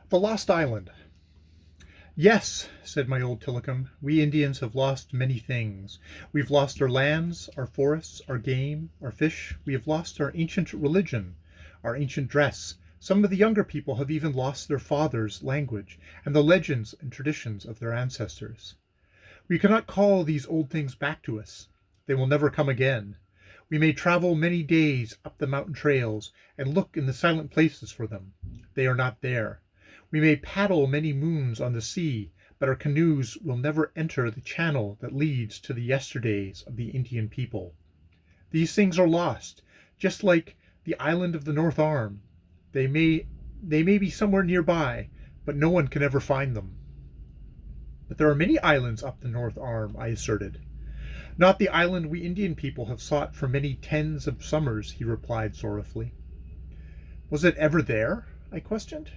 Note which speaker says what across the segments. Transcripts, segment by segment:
Speaker 1: The Lost Island. Yes, said my old Tillicum, we Indians have lost many things. We've lost our lands, our forests, our game, our fish. We have lost our ancient religion, our ancient dress. Some of the younger people have even lost their fathers' language and the legends and traditions of their ancestors. We cannot call these old things back to us. They will never come again. We may travel many days up the mountain trails and look in the silent places for them. They are not there. We may paddle many moons on the sea, but our canoes will never enter the channel that leads to the yesterdays of the Indian people. These things are lost, just like the island of the North Arm. They may be somewhere nearby, but no one can ever find them. But there are many islands up the North Arm, I asserted. Not the island we Indian people have sought for many tens of summers, he replied sorrowfully. Was it ever there? I questioned.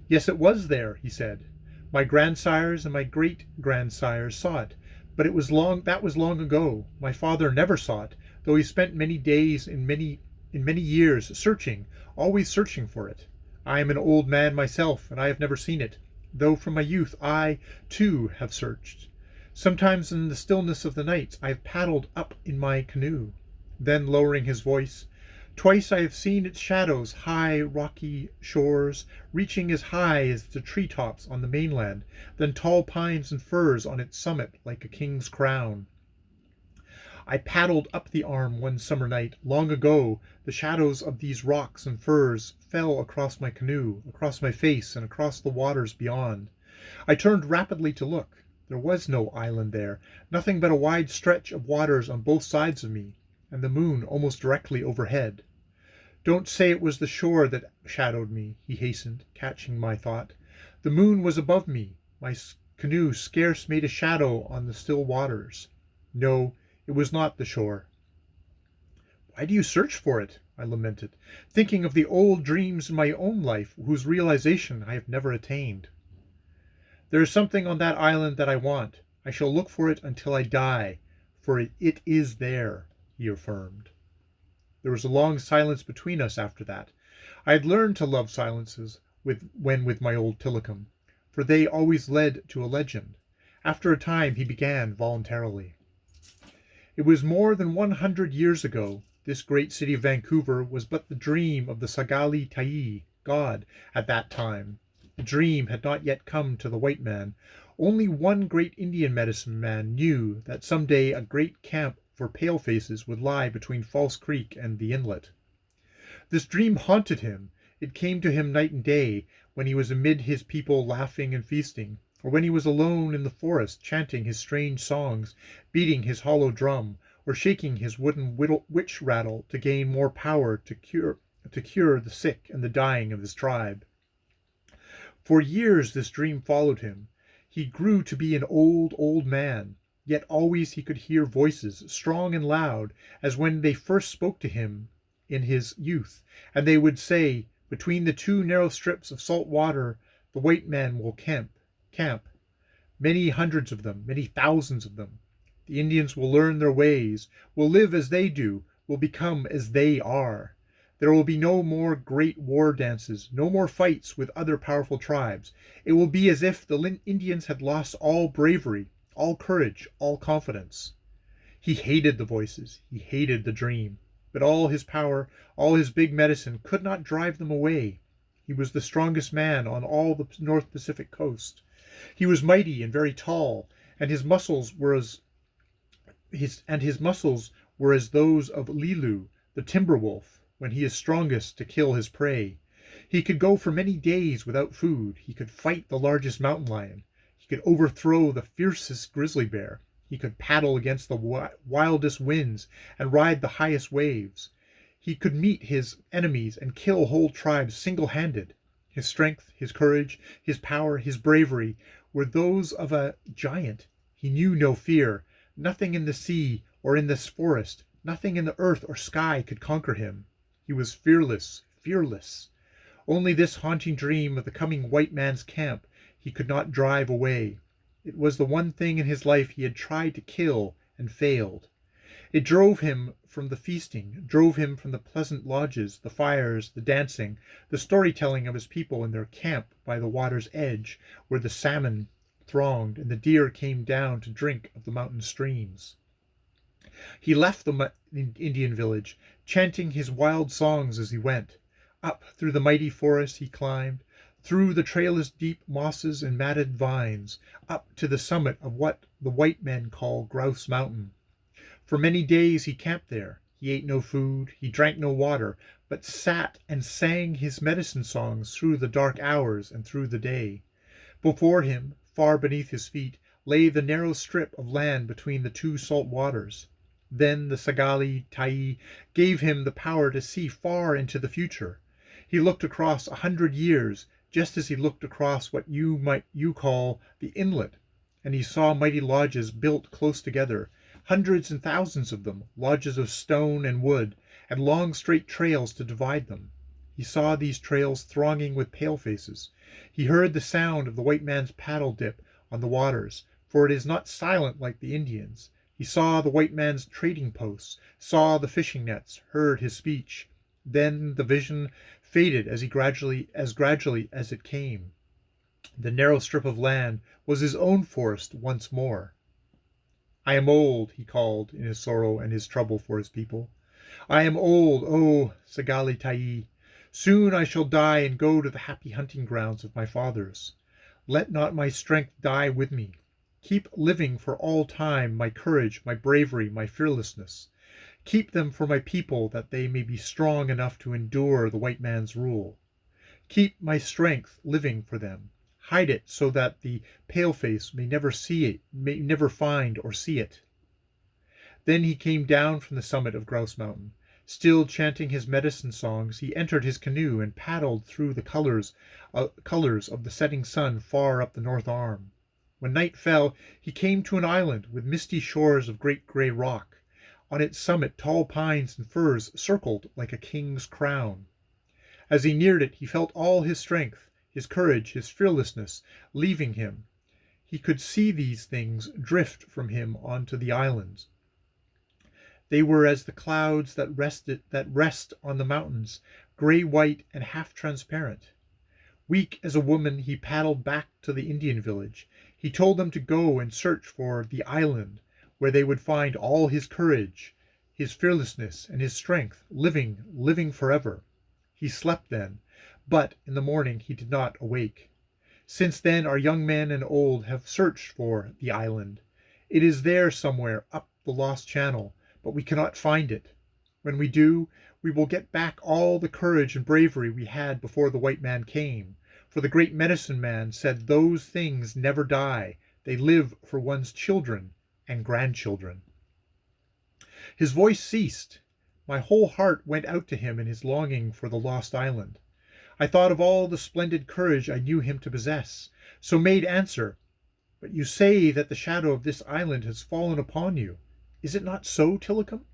Speaker 1: Yes, it was there, he said. My grandsires and my great-grandsires saw it, but that was long ago. My father never saw it, though he spent many days in many years searching, always searching for it. I am an old man myself, and I have never seen it, though from my youth I, too, have searched. Sometimes in the stillness of the nights I have paddled up in my canoe. Then, lowering his voice, twice I have seen its shadows, high rocky shores, reaching as high as the treetops on the mainland, then tall pines and firs on its summit like a king's crown. I paddled up the arm one summer night, long ago. The shadows of these rocks and firs fell across my canoe, across my face, and across the waters beyond. I turned rapidly to look. There was no island there, nothing but a wide stretch of waters on both sides of me, and the moon almost directly overhead. Don't say it was the shore that shadowed me, he hastened, catching my thought. The moon was above me. My canoe scarce made a shadow on the still waters. No, it was not the shore. Why do you search for it? I lamented, thinking of the old dreams in my own life whose realization I have never attained. There is something on that island that I want. I shall look for it until I die, for it is there, he affirmed. There was a long silence between us after that. I had learned to love silences when with my old Tillicum, for they always led to a legend. After a time he began voluntarily. It was more than 100 years ago. This great city of Vancouver was but the dream of the Sagali Tai, God, at that time. The dream had not yet come to the white man. Only one great Indian medicine man knew that some day a great camp for palefaces would lie between False Creek and the inlet. This dream haunted him. It came to him night and day, when he was amid his people laughing and feasting, or when he was alone in the forest chanting his strange songs, beating his hollow drum, or shaking his wooden witch rattle to gain more power to cure the sick and the dying of his tribe. For years this dream followed him. He grew to be an old man, yet always he could hear voices, strong and loud, as when they first spoke to him in his youth, and they would say, between the two narrow strips of salt water, the white man will camp. Many hundreds of them, many thousands of them. The Indians will learn their ways, will live as they do, will become as they are. There will be no more great war dances, no more fights with other powerful tribes. It will be as if the Indians had lost all bravery, all courage, all confidence. He hated the voices, he hated the dream, but all his power, all his big medicine could not drive them away. He was the strongest man on all the North Pacific coast. He was mighty and very tall, and his muscles were as those of Lilu, the timber wolf, when he is strongest to kill his prey. He could go for many days without food. He could fight the largest mountain lion. He could overthrow the fiercest grizzly bear. He could paddle against the wildest winds and ride the highest waves. He could meet his enemies and kill whole tribes single-handed. His strength, his courage, his power, his bravery were those of a giant. He knew no fear. Nothing in the sea or in this forest, nothing in the earth or sky could conquer him. He was fearless. Only this haunting dream of the coming white man's camp he could not drive away. It was the one thing in his life he had tried to kill and failed. It drove him from the feasting, drove him from the pleasant lodges, the fires, the dancing, the storytelling of his people in their camp by the water's edge, where the salmon thronged and the deer came down to drink of the mountain streams. He left the Indian village, chanting his wild songs as he went. Up through the mighty forest he climbed, through the trailless deep mosses and matted vines, up to the summit of what the white men call Grouse Mountain. For many days he camped there. He ate no food, he drank no water, but sat and sang his medicine songs through the dark hours and through the day. Before him, far beneath his feet, lay the narrow strip of land between the two salt waters. Then the Sagali gave him the power to see far into the future. He looked across 100 years, just as he looked across what you call the inlet, and he saw mighty lodges built close together, hundreds and thousands of them, lodges of stone and wood, and long straight trails to divide them. He saw these trails thronging with palefaces. He heard the sound of the white man's paddle dip on the waters, for it is not silent like the Indians. He saw the white man's trading posts, saw the fishing nets, heard his speech. Then the vision faded as gradually as it came. The narrow strip of land was his own forest once more. I am old, he called in his sorrow and his trouble for his people. I am old, O Sagali. Soon I shall die and go to the happy hunting grounds of my fathers. Let not my strength die with me. Keep living for all time my courage, my bravery, my fearlessness. Keep them for my people, that they may be strong enough to endure the white man's rule. Keep my strength living for them. Hide it so that the paleface may never see it, may never find or see it. Then he came down from the summit of Grouse Mountain. Still chanting his medicine songs, he entered his canoe and paddled through the colors of the setting sun far up the north arm. When night fell, he came to an island with misty shores of great grey rock. On its summit tall pines and firs circled like a king's crown. As he neared it, he felt all his strength, his courage, his fearlessness leaving him. He could see these things drift from him onto the islands. They were as the clouds that rest on the mountains, grey-white and half-transparent. Weak as a woman, he paddled back to the Indian village. He told them to go and search for the island, where they would find all his courage, his fearlessness, and his strength, living forever. He slept then, but in the morning he did not awake. Since then our young men and old have searched for the island. It is there somewhere up the lost channel, but we cannot find it. When we do, we will get back all the courage and bravery we had before the white man came. For the great medicine man said those things never die. They live for one's children and grandchildren. His voice ceased. My whole heart went out to him in his longing for the lost island. I thought of all the splendid courage I knew him to possess, so made answer, "But you say that the shadow of this island has fallen upon you. Is it not so, Tilikum?"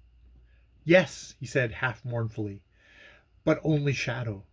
Speaker 1: "Yes," he said half mournfully, "but only shadow.